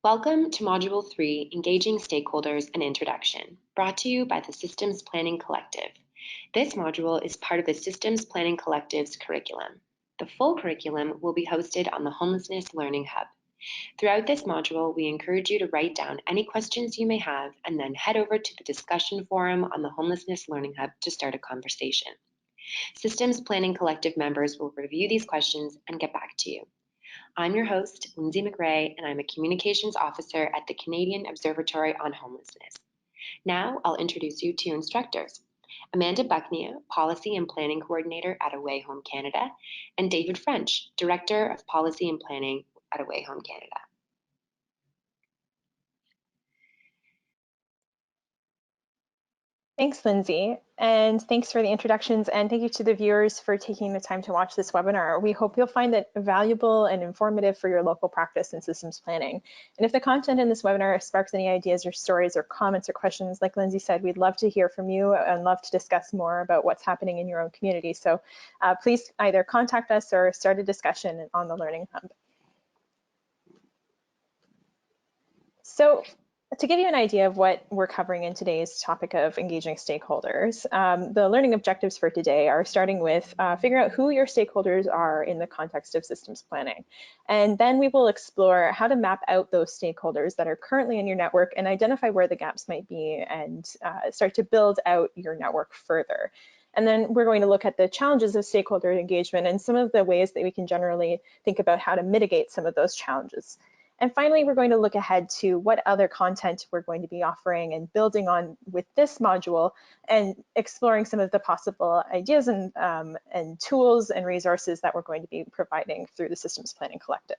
Welcome to Module 3, Engaging Stakeholders and Introduction, brought to you by the Systems Planning Collective. This module is part of the Systems Planning Collective's curriculum. The full curriculum will be hosted on the Homelessness Learning Hub. Throughout this module, we encourage you to write down any questions you may have and then head over to the discussion forum on the Homelessness Learning Hub to start a conversation. Systems Planning Collective members will review these questions and get back to you. I'm your host, Lindsay McRae, and I'm a Communications Officer at the Canadian Observatory on Homelessness. Now I'll introduce you to instructors. Amanda Bucknia, Policy and Planning Coordinator at Away Home Canada, and David French, Director of Policy and Planning at Away Home Canada. Thanks, Lindsay, and thanks for the introductions, and thank you to the viewers for taking the time to watch this webinar. We hope you'll find it valuable and informative for your local practice in systems planning. And if the content in this webinar sparks any ideas or stories or comments or questions, like Lindsay said, we'd love to hear from you and love to discuss more about what's happening in your own community. So please either contact us or start a discussion on the Learning Hub. So, to give you an idea of what we're covering in today's topic of engaging stakeholders, the learning objectives for today are starting with figuring out who your stakeholders are in the context of systems planning. And then we will explore how to map out those stakeholders that are currently in your network and identify where the gaps might be and start to build out your network further. And then we're going to look at the challenges of stakeholder engagement and some of the ways that we can generally think about how to mitigate some of those challenges. And finally, we're going to look ahead to what other content we're going to be offering and building on with this module and exploring some of the possible ideas and tools and resources that we're going to be providing through the Systems Planning Collective.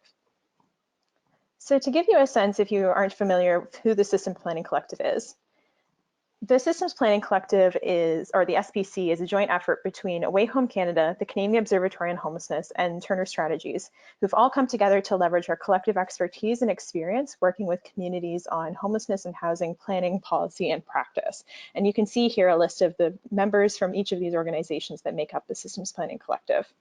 So to give you a sense, if you aren't familiar with who the Systems Planning Collective is, the Systems Planning Collective is, or the SPC, is a joint effort between Away Home Canada, the Canadian Observatory on Homelessness, and Turner Strategies, who've all come together to leverage our collective expertise and experience working with communities on homelessness and housing planning, policy, and practice. And you can see here a list of the members from each of these organizations that make up the Systems Planning Collective.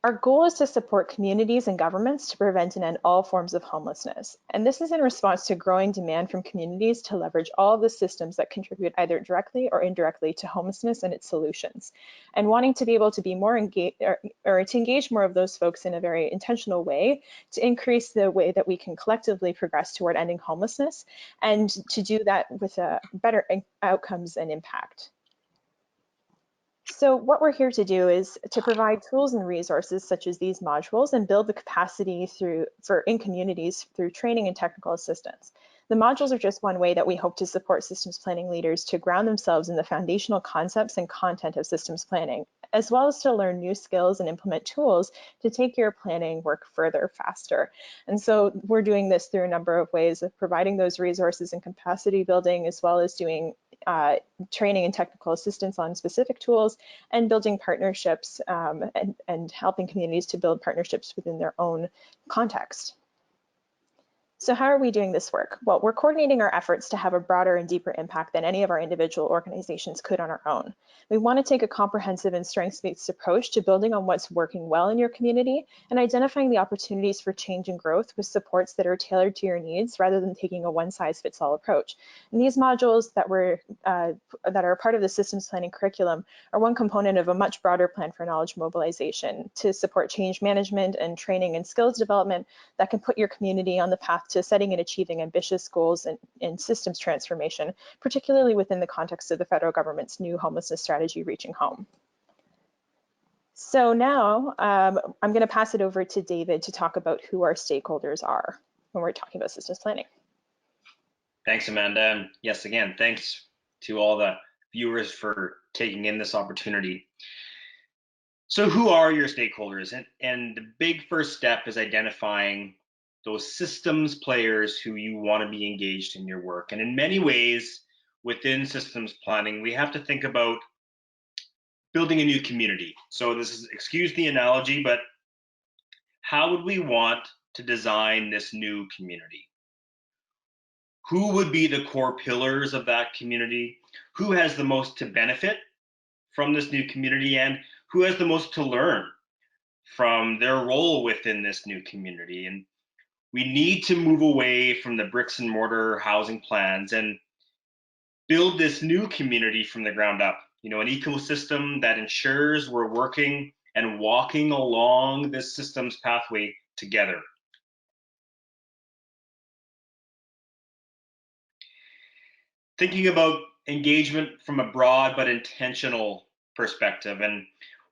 Our goal is to support communities and governments to prevent and end all forms of homelessness. And this is in response to growing demand from communities to leverage all of the systems that contribute either directly or indirectly to homelessness and its solutions. And wanting to be able to be more engaged or to engage more of those folks in a very intentional way to increase the way that we can collectively progress toward ending homelessness and to do that with better outcomes and impact. So what we're here to do is to provide tools and resources such as these modules and build the capacity in communities through training and technical assistance. The modules are just one way that we hope to support systems planning leaders to ground themselves in the foundational concepts and content of systems planning, as well as to learn new skills and implement tools to take your planning work further faster. And so we're doing this through a number of ways of providing those resources and capacity building, as well as doing training and technical assistance on specific tools and building partnerships and helping communities to build partnerships within their own context. So how are we doing this work? Well, we're coordinating our efforts to have a broader and deeper impact than any of our individual organizations could on our own. We want to take a comprehensive and strengths-based approach to building on what's working well in your community and identifying the opportunities for change and growth with supports that are tailored to your needs rather than taking a one-size-fits-all approach. And these modules that are part of the systems planning curriculum are one component of a much broader plan for knowledge mobilization to support change management and training and skills development that can put your community on the path to setting and achieving ambitious goals in systems transformation, particularly within the context of the federal government's new homelessness strategy, Reaching Home. So now I'm going to pass it over to David to talk about who our stakeholders are when we're talking about systems planning. Thanks, Amanda. And yes, again, thanks to all the viewers for taking in this opportunity. So who are your stakeholders? And the big first step is identifying those systems players who you want to be engaged in your work. And in many ways, within systems planning, we have to think about building a new community. So this is, excuse the analogy, but how would we want to design this new community? Who would be the core pillars of that community? Who has the most to benefit from this new community, and who has the most to learn from their role within this new community? And We need to move away from the bricks and mortar housing plans and build this new community from the ground up. You know, an ecosystem that ensures we're working and walking along this system's pathway together. Thinking about engagement from a broad but intentional perspective. And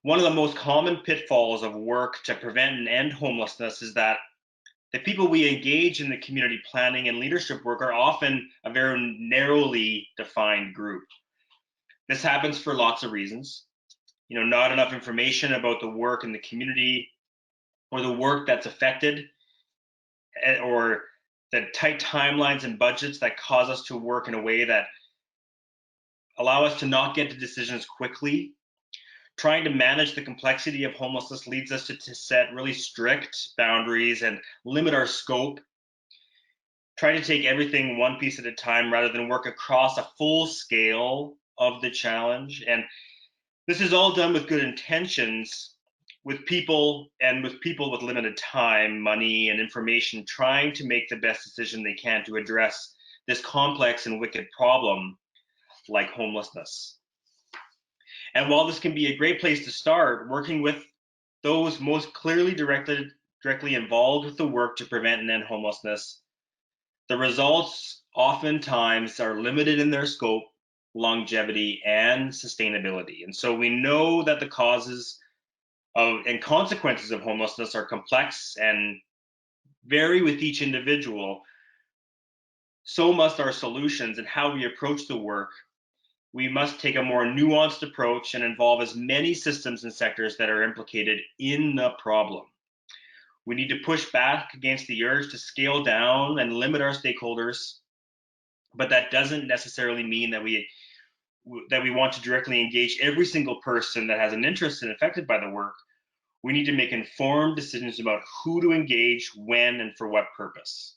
one of the most common pitfalls of work to prevent and end homelessness is that the people we engage in the community planning and leadership work are often a very narrowly defined group. This happens for lots of reasons. You know, not enough information about the work in the community or the work that's affected, or the tight timelines and budgets that cause us to work in a way that allow us to not get to decisions quickly. Trying to manage the complexity of homelessness leads us to set really strict boundaries and limit our scope. Trying to take everything one piece at a time rather than work across a full scale of the challenge. And this is all done with good intentions, with people with limited time, money, and information, trying to make the best decision they can to address this complex and wicked problem like homelessness. And while this can be a great place to start, working with those most clearly directly involved with the work to prevent and end homelessness, the results oftentimes are limited in their scope, longevity, and sustainability. And so we know that the causes and consequences of homelessness are complex and vary with each individual. So must our solutions and how we approach the work. We must take a more nuanced approach and involve as many systems and sectors that are implicated in the problem. We need to push back against the urge to scale down and limit our stakeholders, but that doesn't necessarily mean that we want to directly engage every single person that has an interest and affected by the work. We need to make informed decisions about who to engage, when, and for what purpose.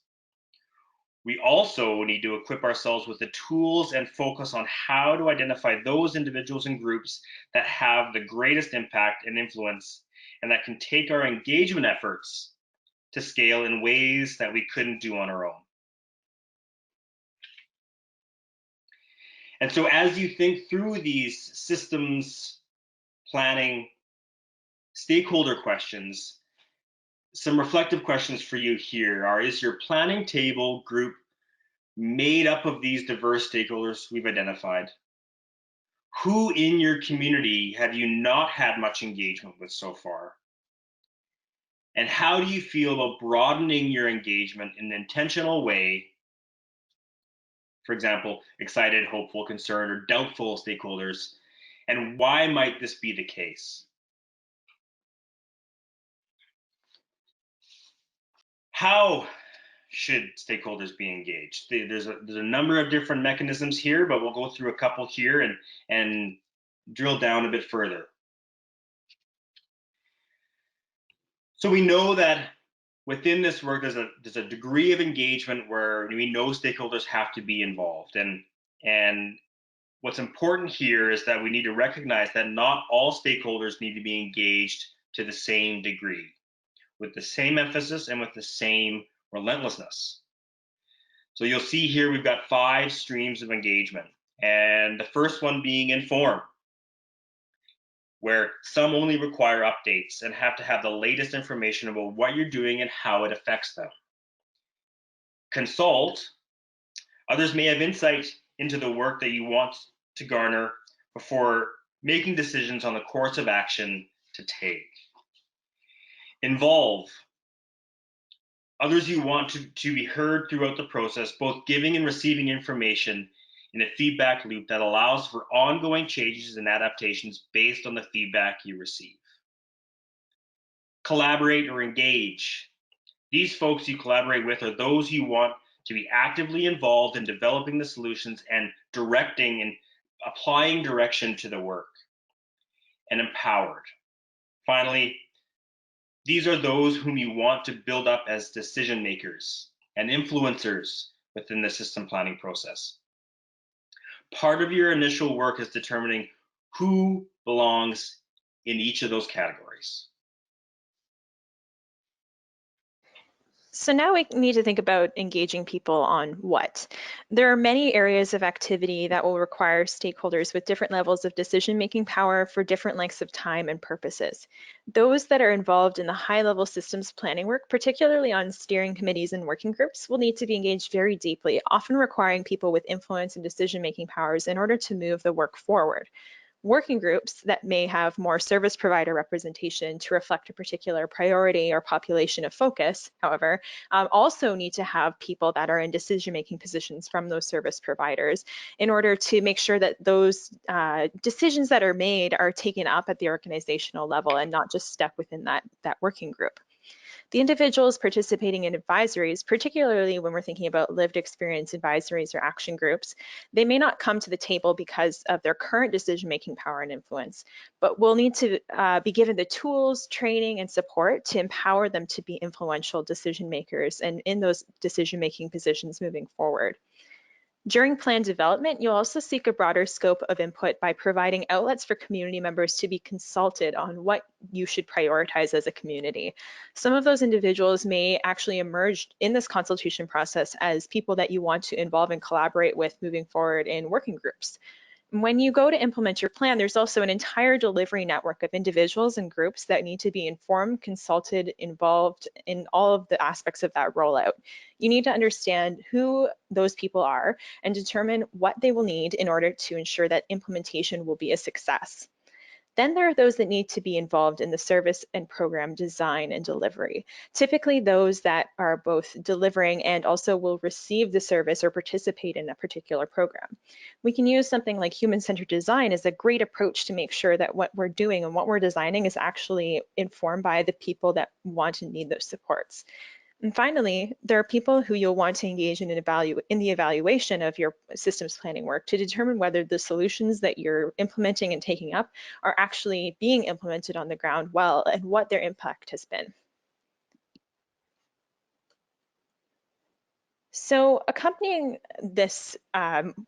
We also need to equip ourselves with the tools and focus on how to identify those individuals and groups that have the greatest impact and influence, and that can take our engagement efforts to scale in ways that we couldn't do on our own. And so as you think through these systems planning stakeholder questions, some reflective questions for you here are: is your planning table group made up of these diverse stakeholders we've identified? Who in your community have you not had much engagement with so far? And how do you feel about broadening your engagement in an intentional way? For example, excited, hopeful, concerned, or doubtful stakeholders. And why might this be the case? How should stakeholders be engaged? There's a number of different mechanisms here, but we'll go through a couple here and drill down a bit further. So we know that within this work, there's a degree of engagement where we know stakeholders have to be involved. And what's important here is that we need to recognize that not all stakeholders need to be engaged to the same degree, with the same emphasis and with the same relentlessness. So you'll see here we've got 5 streams of engagement, and the first one being inform, where some only require updates and have to have the latest information about what you're doing and how it affects them. Consult, others may have insight into the work that you want to garner before making decisions on the course of action to take. Involve, others you want to be heard throughout the process, both giving and receiving information in a feedback loop that allows for ongoing changes and adaptations based on the feedback you receive. Collaborate or engage. These folks you collaborate with are those you want to be actively involved in developing the solutions and directing and applying direction to the work. And empowered. Finally, these are those whom you want to build up as decision makers and influencers within the system planning process. Part of your initial work is determining who belongs in each of those categories. So now we need to think about engaging people on what. There are many areas of activity that will require stakeholders with different levels of decision-making power for different lengths of time and purposes. Those that are involved in the high-level systems planning work, particularly on steering committees and working groups, will need to be engaged very deeply, often requiring people with influence and decision-making powers in order to move the work forward. Working groups that may have more service provider representation to reflect a particular priority or population of focus, however, also need to have people that are in decision-making positions from those service providers in order to make sure that those decisions that are made are taken up at the organizational level and not just stuck within that working group. The individuals participating in advisories, particularly when we're thinking about lived experience advisories or action groups, they may not come to the table because of their current decision-making power and influence, but will need to be given the tools, training, and support to empower them to be influential decision makers and in those decision-making positions moving forward. During plan development, you'll also seek a broader scope of input by providing outlets for community members to be consulted on what you should prioritize as a community. Some of those individuals may actually emerge in this consultation process as people that you want to involve and collaborate with moving forward in working groups. When you go to implement your plan, there's also an entire delivery network of individuals and groups that need to be informed, consulted, involved in all of the aspects of that rollout. You need to understand who those people are and determine what they will need in order to ensure that implementation will be a success. Then there are those that need to be involved in the service and program design and delivery. Typically those that are both delivering and also will receive the service or participate in a particular program. We can use something like human-centered design as a great approach to make sure that what we're doing and what we're designing is actually informed by the people that want and need those supports. And finally, there are people who you'll want to engage in the evaluation of your systems planning work to determine whether the solutions that you're implementing and taking up are actually being implemented on the ground well and what their impact has been. So accompanying this,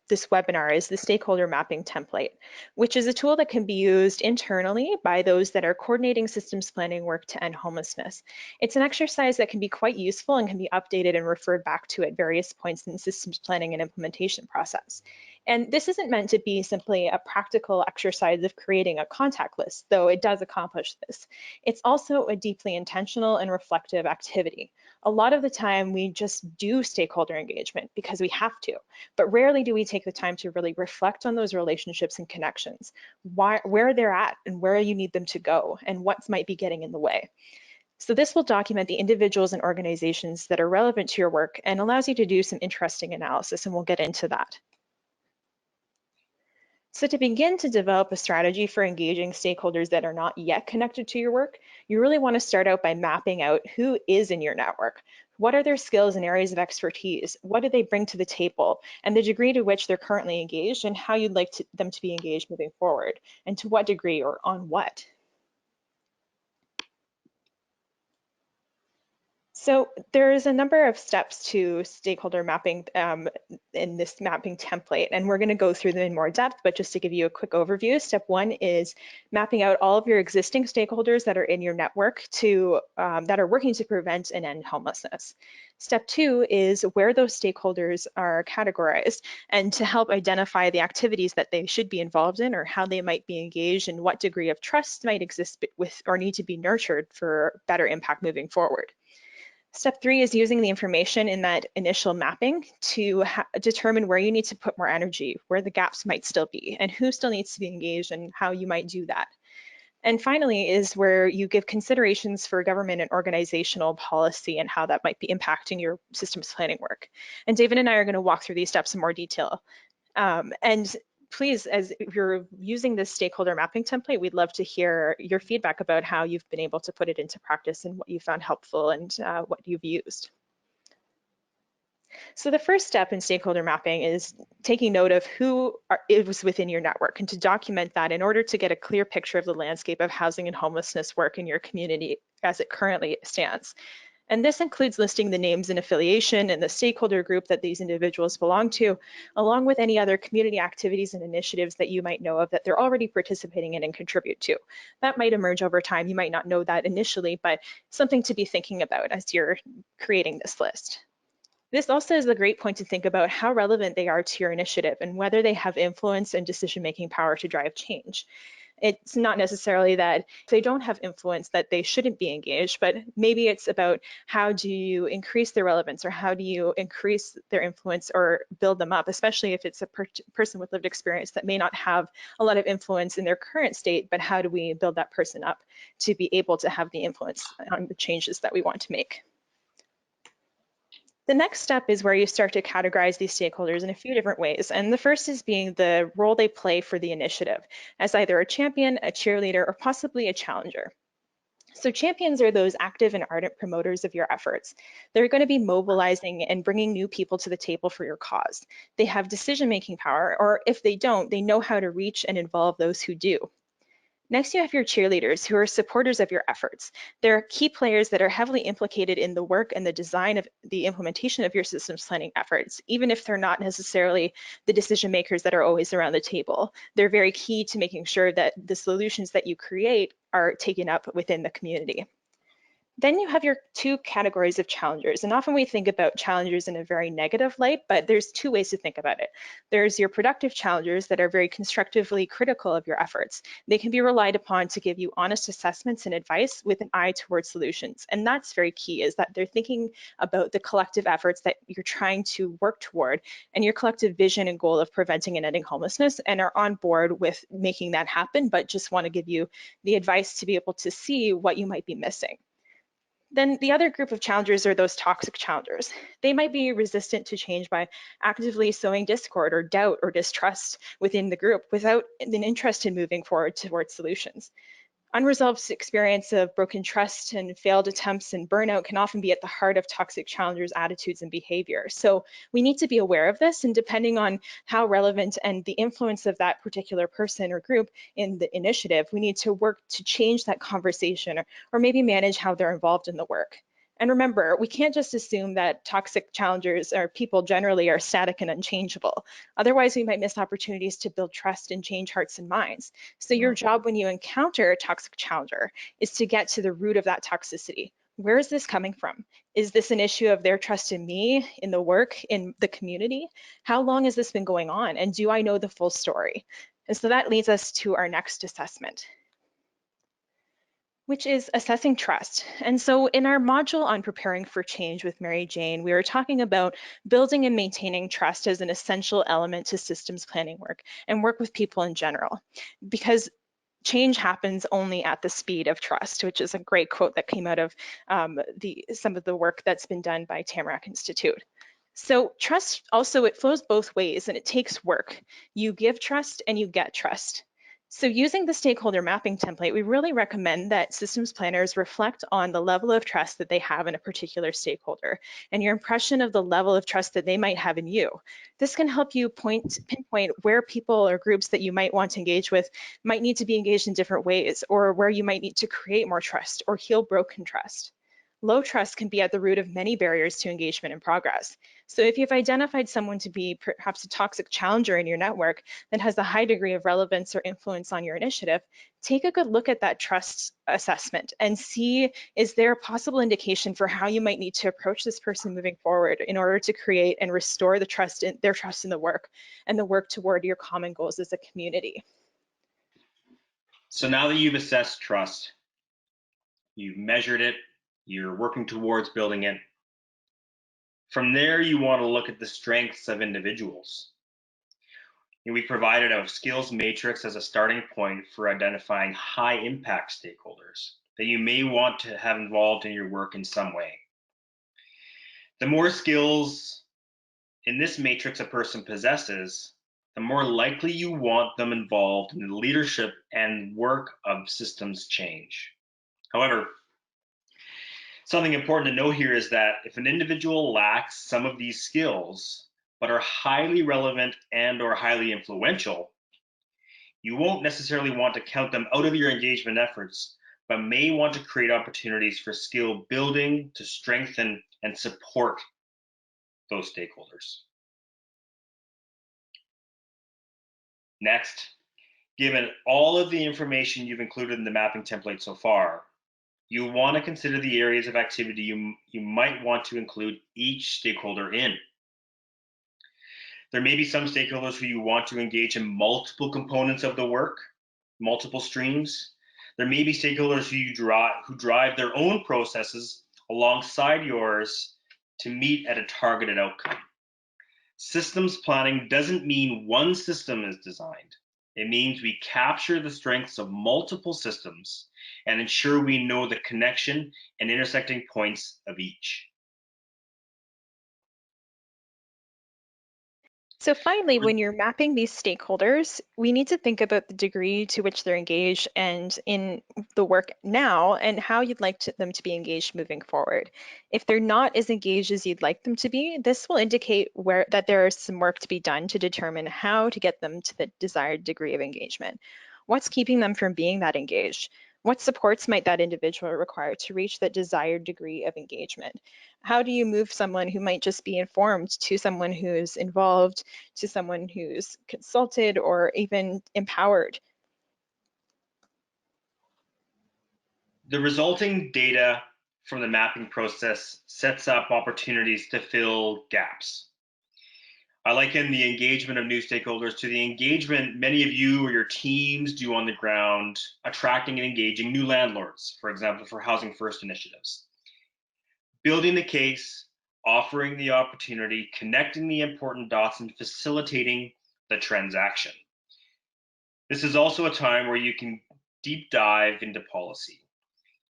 this webinar is the stakeholder mapping template, which is a tool that can be used internally by those that are coordinating systems planning work to end homelessness. It's an exercise that can be quite useful and can be updated and referred back to at various points in the systems planning and implementation process. And this isn't meant to be simply a practical exercise of creating a contact list, though it does accomplish this. It's also a deeply intentional and reflective activity. A lot of the time we just do stakeholder engagement because we have to, but rarely do we take the time to really reflect on those relationships and connections, where they're at and where you need them to go and what might be getting in the way. So this will document the individuals and organizations that are relevant to your work and allows you to do some interesting analysis, and we'll get into that. So to begin to develop a strategy for engaging stakeholders that are not yet connected to your work, you really want to start out by mapping out who is in your network. What are their skills and areas of expertise? What do they bring to the table? And the degree to which they're currently engaged and how you'd like them to be engaged moving forward, and to what degree or on what. So there's a number of steps to stakeholder mapping in this mapping template, and we're going to go through them in more depth, but just to give you a quick overview, step one is mapping out all of your existing stakeholders that are in your network that are working to prevent and end homelessness. Step two is where those stakeholders are categorized and to help identify the activities that they should be involved in or how they might be engaged and what degree of trust might exist with or need to be nurtured for better impact moving forward. Step three is using the information in that initial mapping to determine where you need to put more energy, where the gaps might still be, and who still needs to be engaged and how you might do that. And finally is where you give considerations for government and organizational policy and how that might be impacting your systems planning work. And David and I are going to walk through these steps in more detail. And please, as you're using this stakeholder mapping template, we'd love to hear your feedback about how you've been able to put it into practice and what you found helpful and what you've used. So the first step in stakeholder mapping is taking note of who is within your network and to document that in order to get a clear picture of the landscape of housing and homelessness work in your community as it currently stands. And this includes listing the names and affiliation and the stakeholder group that these individuals belong to, along with any other community activities and initiatives that you might know of that they're already participating in and contribute to. That might emerge over time. You might not know that initially, but something to be thinking about as you're creating this list. This also is a great point to think about how relevant they are to your initiative and whether they have influence and decision-making power to drive change. It's not necessarily that if they don't have influence that they shouldn't be engaged, but maybe it's about how do you increase their relevance or how do you increase their influence or build them up, especially if it's a person with lived experience that may not have a lot of influence in their current state, but how do we build that person up to be able to have the influence on the changes that we want to make. The next step is where you start to categorize these stakeholders in a few different ways. And the first is being the role they play for the initiative as either a champion, a cheerleader, or possibly a challenger. So champions are those active and ardent promoters of your efforts. They're going to be mobilizing and bringing new people to the table for your cause. They have decision-making power, or if they don't, they know how to reach and involve those who do. Next, you have your cheerleaders who are supporters of your efforts. They're key players that are heavily implicated in the work and the design of the implementation of your systems planning efforts, even if they're not necessarily the decision makers that are always around the table. They're very key to making sure that the solutions that you create are taken up within the community. Then you have your two categories of challengers. And often we think about challengers in a very negative light, but there's two ways to think about it. There's your productive challengers that are very constructively critical of your efforts. They can be relied upon to give you honest assessments and advice with an eye towards solutions. And that's very key, is that they're thinking about the collective efforts that you're trying to work toward and your collective vision and goal of preventing and ending homelessness, and are on board with making that happen, but just want to give you the advice to be able to see what you might be missing. Then the other group of challengers are those toxic challengers. They might be resistant to change by actively sowing discord or doubt or distrust within the group without an interest in moving forward towards solutions. Unresolved experience of broken trust and failed attempts and burnout can often be at the heart of toxic challengers' attitudes and behavior. So we need to be aware of this, and depending on how relevant and the influence of that particular person or group in the initiative, we need to work to change that conversation or maybe manage how they're involved in the work. And remember, we can't just assume that toxic challengers or people generally are static and unchangeable. Otherwise, we might miss opportunities to build trust and change hearts and minds. So your job when you encounter a toxic challenger is to get to the root of that toxicity. Where is this coming from? Is this an issue of their trust in me, in the work, in the community? How long has this been going on? And do I know the full story? And so that leads us to our next assessment, which is assessing trust. And so in our module on preparing for change with Mary Jane, we were talking about building and maintaining trust as an essential element to systems planning work and work with people in general, because change happens only at the speed of trust, which is a great quote that came out of some of the work that's been done by Tamarack Institute. So trust also, it flows both ways and it takes work. You give trust and you get trust. So using the stakeholder mapping template, we really recommend that systems planners reflect on the level of trust that they have in a particular stakeholder and your impression of the level of trust that they might have in you. This can help you pinpoint where people or groups that you might want to engage with might need to be engaged in different ways, or where you might need to create more trust or heal broken trust. Low trust can be at the root of many barriers to engagement and progress. So if you've identified someone to be perhaps a toxic challenger in your network that has a high degree of relevance or influence on your initiative, take a good look at that trust assessment and see, is there a possible indication for how you might need to approach this person moving forward in order to create and restore the trust in their trust in the work and the work toward your common goals as a community. So now that you've assessed trust, you've measured it, you're working towards building it. From there, you want to look at the strengths of individuals. We provided a skills matrix as a starting point for identifying high impact stakeholders that you may want to have involved in your work in some way. The more skills in this matrix a person possesses, the more likely you want them involved in the leadership and work of systems change. However, something important to know here is that if an individual lacks some of these skills, but are highly relevant and or highly influential, you won't necessarily want to count them out of your engagement efforts, but may want to create opportunities for skill building to strengthen and support those stakeholders. Next, given all of the information you've included in the mapping template so far, you want to consider the areas of activity you might want to include each stakeholder in. There may be some stakeholders who you want to engage in multiple components of the work, multiple streams. There may be stakeholders who drive their own processes alongside yours to meet at a targeted outcome. Systems planning doesn't mean one system is designed. It means we capture the strengths of multiple systems and ensure we know the connection and intersecting points of each. So finally, when you're mapping these stakeholders, we need to think about the degree to which they're engaged and in the work now and how you'd like them to be engaged moving forward. If they're not as engaged as you'd like them to be, this will indicate that there is some work to be done to determine how to get them to the desired degree of engagement. What's keeping them from being that engaged? What supports might that individual require to reach that desired degree of engagement? How do you move someone who might just be informed to someone who's involved, to someone who's consulted or even empowered? The resulting data from the mapping process sets up opportunities to fill gaps. I liken the engagement of new stakeholders to the engagement many of you or your teams do on the ground, attracting and engaging new landlords, for example, for Housing First initiatives. Building the case, offering the opportunity, connecting the important dots, and facilitating the transaction. This is also a time where you can deep dive into policy.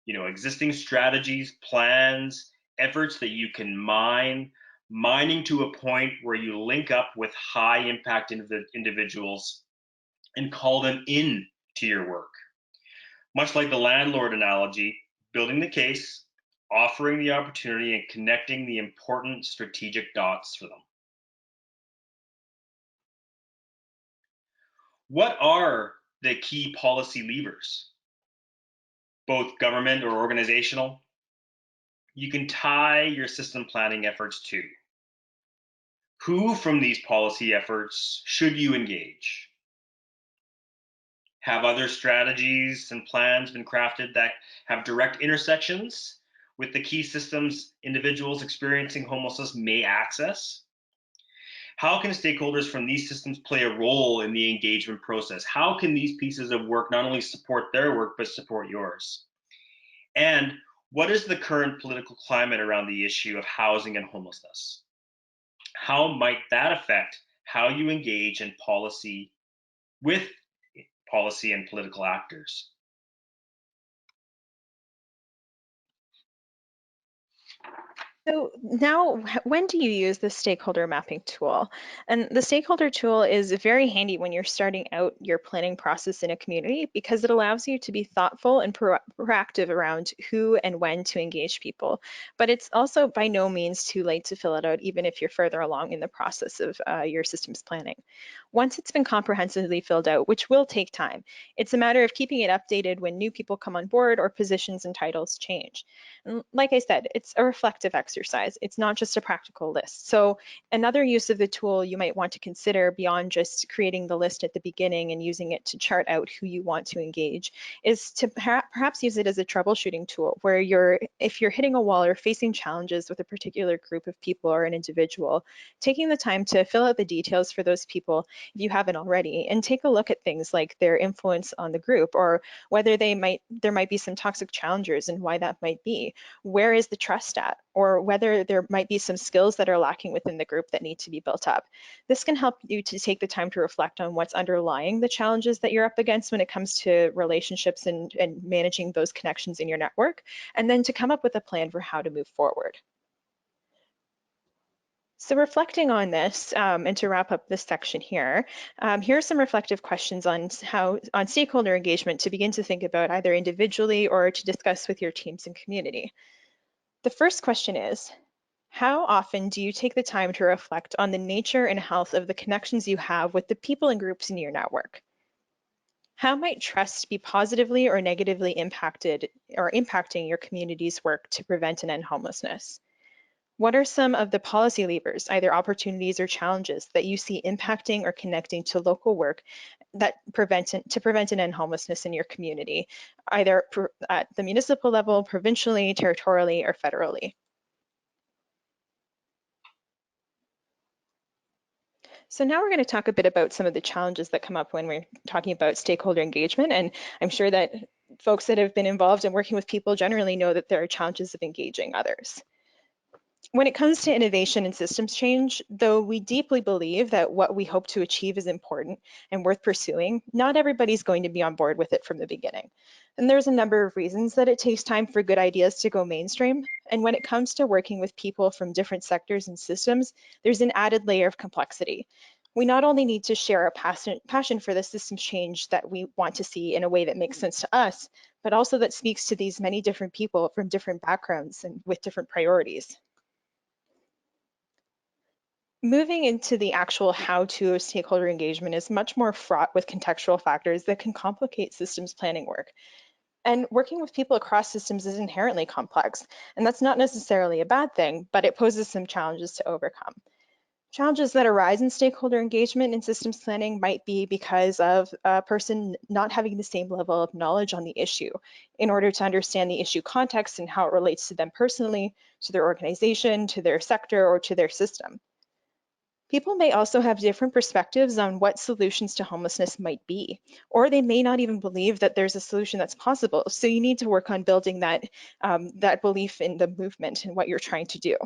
Existing strategies, plans, efforts that you can mining to a point where you link up with high impact individuals and call them in to your work. Much like the landlord analogy, building the case, offering the opportunity, and connecting the important strategic dots for them. What are the key policy levers? Both government or organizational. You can tie your system planning efforts to. Who from these policy efforts should you engage? Have other strategies and plans been crafted that have direct intersections with the key systems individuals experiencing homelessness may access? How can stakeholders from these systems play a role in the engagement process? How can these pieces of work not only support their work, but support yours? And what is the current political climate around the issue of housing and homelessness? How might that affect how you engage in policy with policy and political actors? So now, when do you use the stakeholder mapping tool? And the stakeholder tool is very handy when you're starting out your planning process in a community because it allows you to be thoughtful and proactive around who and when to engage people. But it's also by no means too late to fill it out, even if you're further along in the process of your systems planning. Once it's been comprehensively filled out, which will take time, it's a matter of keeping it updated when new people come on board or positions and titles change. And like I said, it's a reflective exercise. It's not just a practical list. So another use of the tool you might want to consider beyond just creating the list at the beginning and using it to chart out who you want to engage is to perhaps use it as a troubleshooting tool where if you're hitting a wall or facing challenges with a particular group of people or an individual, taking the time to fill out the details for those people if you haven't already, and take a look at things like their influence on the group or whether there might be some toxic challengers and why that might be. Where is the trust at? Or whether there might be some skills that are lacking within the group that need to be built up. This can help you to take the time to reflect on what's underlying the challenges that you're up against when it comes to relationships and managing those connections in your network, and then to come up with a plan for how to move forward. So reflecting on this, and to wrap up this section here, here are some reflective questions on stakeholder engagement to begin to think about either individually or to discuss with your teams and community. The first question is, how often do you take the time to reflect on the nature and health of the connections you have with the people and groups in your network? How might trust be positively or negatively impacted or impacting your community's work to prevent and end homelessness? What are some of the policy levers, either opportunities or challenges, that you see impacting or connecting to local work that prevent and end homelessness in your community, either at the municipal level, provincially, territorially, or federally? So now we're going to talk a bit about some of the challenges that come up when we're talking about stakeholder engagement. And I'm sure that folks that have been involved in working with people generally know that there are challenges of engaging others. When it comes to innovation and systems change, though we deeply believe that what we hope to achieve is important and worth pursuing, not everybody's going to be on board with it from the beginning. And there's a number of reasons that it takes time for good ideas to go mainstream. And when it comes to working with people from different sectors and systems, there's an added layer of complexity. We not only need to share a passion for the systems change that we want to see in a way that makes sense to us, but also that speaks to these many different people from different backgrounds and with different priorities. Moving into the actual how-to of stakeholder engagement is much more fraught with contextual factors that can complicate systems planning work. And working with people across systems is inherently complex, and that's not necessarily a bad thing, but it poses some challenges to overcome. Challenges that arise in stakeholder engagement in systems planning might be because of a person not having the same level of knowledge on the issue in order to understand the issue context and how it relates to them personally, to their organization, to their sector, or to their system. People may also have different perspectives on what solutions to homelessness might be, or they may not even believe that there's a solution that's possible. So you need to work on building that, that belief in the movement and what you're trying to do.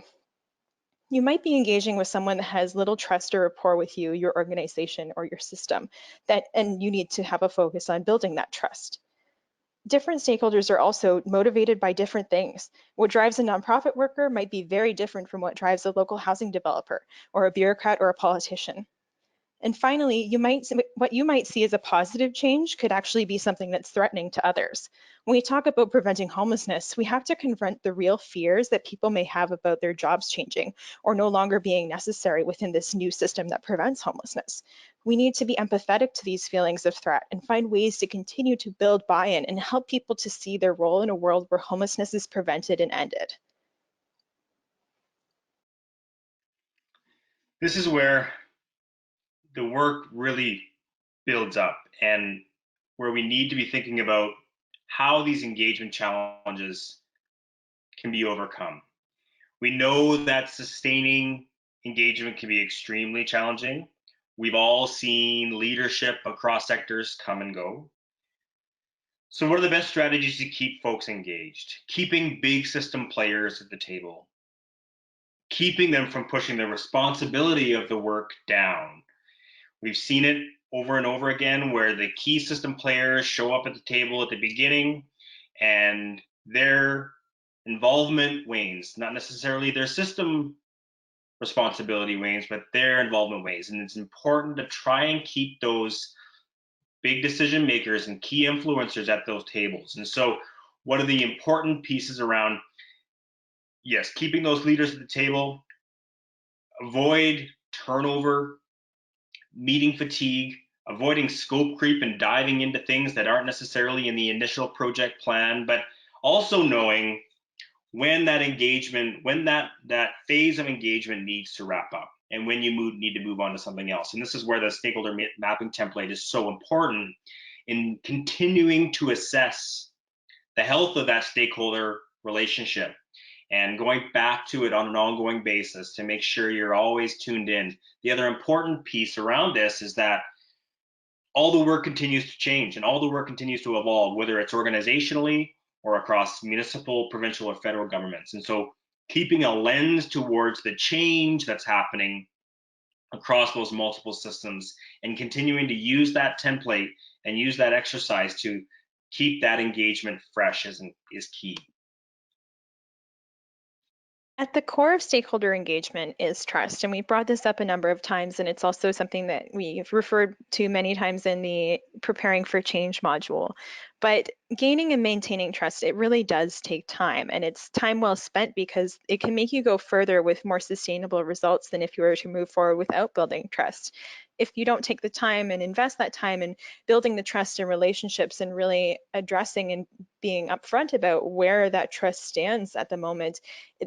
You might be engaging with someone that has little trust or rapport with you, your organization, or your system, and you need to have a focus on building that trust. Different stakeholders are also motivated by different things. What drives a nonprofit worker might be very different from what drives a local housing developer or a bureaucrat or a politician. And finally, what you might see as a positive change could actually be something that's threatening to others. When we talk about preventing homelessness, we have to confront the real fears that people may have about their jobs changing or no longer being necessary within this new system that prevents homelessness. We need to be empathetic to these feelings of threat and find ways to continue to build buy-in and help people to see their role in a world where homelessness is prevented and ended. This is where the work really builds up and where we need to be thinking about how these engagement challenges can be overcome. We know that sustaining engagement can be extremely challenging. We've all seen leadership across sectors come and go. So what are the best strategies to keep folks engaged? Keeping big system players at the table, keeping them from pushing the responsibility of the work down. We've seen it over and over again where the key system players show up at the table at the beginning and their involvement wanes, not necessarily their system responsibility wanes, but their involvement wanes. And it's important to try and keep those big decision makers and key influencers at those tables. And so what are the important pieces around, yes, keeping those leaders at the table, avoid turnover, meeting fatigue, avoiding scope creep and diving into things that aren't necessarily in the initial project plan, but also knowing when that engagement, when that phase of engagement needs to wrap up and when you need to move on to something else. And this is where the stakeholder mapping template is so important in continuing to assess the health of that stakeholder relationship and going back to it on an ongoing basis to make sure you're always tuned in. The other important piece around this is that all the work continues to change and all the work continues to evolve, whether it's organizationally or across municipal, provincial, or federal governments. And so keeping a lens towards the change that's happening across those multiple systems and continuing to use that template and use that exercise to keep that engagement fresh is key. At the core of stakeholder engagement is trust, and we've brought this up a number of times, and it's also something that we've referred to many times in the Preparing for Change module. But gaining and maintaining trust, it really does take time, and it's time well spent because it can make you go further with more sustainable results than if you were to move forward without building trust. if you don't take the time and invest that time in building the trust and relationships and really addressing and being upfront about where that trust stands at the moment,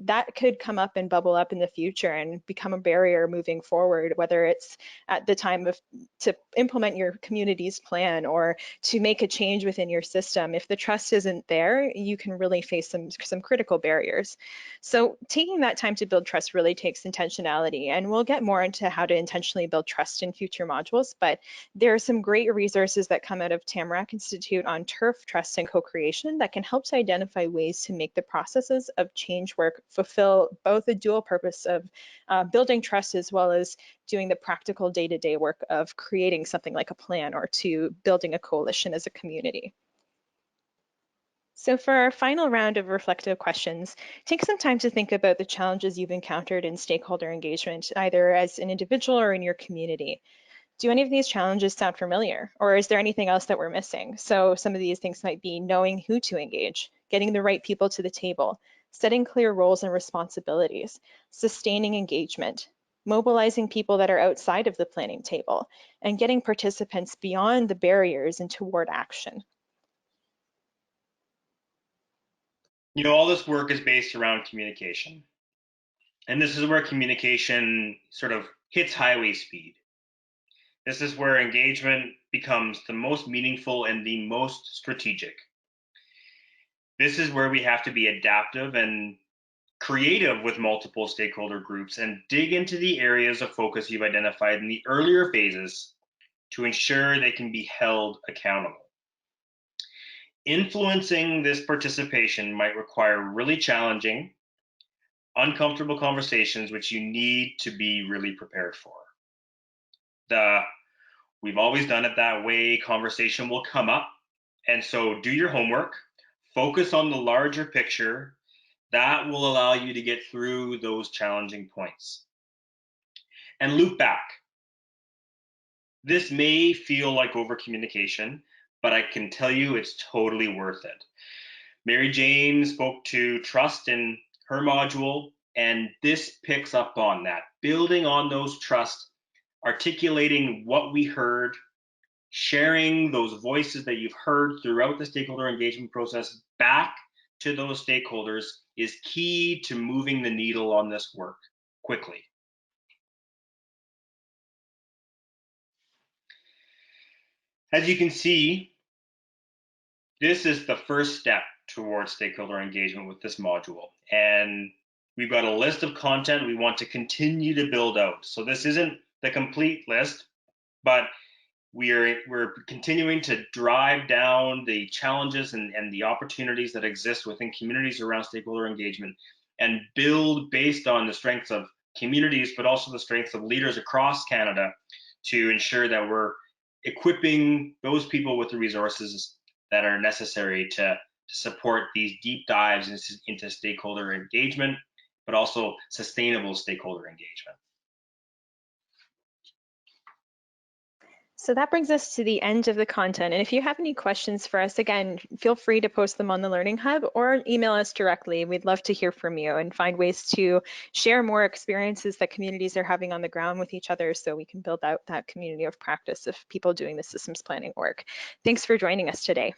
that could come up and bubble up in the future and become a barrier moving forward, whether it's at the time of to implement your community's plan or to make a change within your system. If the trust isn't there, you can really face some critical barriers. So taking that time to build trust really takes intentionality, and we'll get more into how to intentionally build trust in future modules, but there are some great resources that come out of Tamarack Institute on turf, trust, and co-creation that can help to identify ways to make the processes of change work fulfill both the dual purpose of building trust as well as doing the practical day-to-day work of creating something like a plan or to building a coalition as a community. So for our final round of reflective questions, take some time to think about the challenges you've encountered in stakeholder engagement, either as an individual or in your community. Do any of these challenges sound familiar, or is there anything else that we're missing? So some of these things might be knowing who to engage, getting the right people to the table, setting clear roles and responsibilities, sustaining engagement, mobilizing people that are outside of the planning table, and getting participants beyond the barriers and toward action. You know, all this work is based around communication. And this is where communication sort of hits highway speed. This is where engagement becomes the most meaningful and the most strategic. This is where we have to be adaptive and creative with multiple stakeholder groups and dig into the areas of focus you've identified in the earlier phases to ensure they can be held accountable. Influencing this participation might require really challenging, uncomfortable conversations, which you need to be really prepared for. We've always done it that way conversation will come up. And so do your homework, focus on the larger picture. That will allow you to get through those challenging points. And loop back. This may feel like over communication, but I can tell you it's totally worth it. Mary Jane spoke to trust in her module, and this picks up on that. Building on those trusts, articulating what we heard, sharing those voices that you've heard throughout the stakeholder engagement process back to those stakeholders is key to moving the needle on this work quickly. As you can see, this is the first step towards stakeholder engagement with this module. And we've got a list of content we want to continue to build out. So this isn't the complete list, but we're continuing to drive down the challenges and the opportunities that exist within communities around stakeholder engagement and build based on the strengths of communities, but also the strengths of leaders across Canada to ensure that we're equipping those people with the resources that are necessary to support these deep dives into stakeholder engagement, but also sustainable stakeholder engagement. So that brings us to the end of the content. And if you have any questions for us, again, feel free to post them on the Learning Hub or email us directly. We'd love to hear from you and find ways to share more experiences that communities are having on the ground with each other so we can build out that community of practice of people doing the systems planning work. Thanks for joining us today.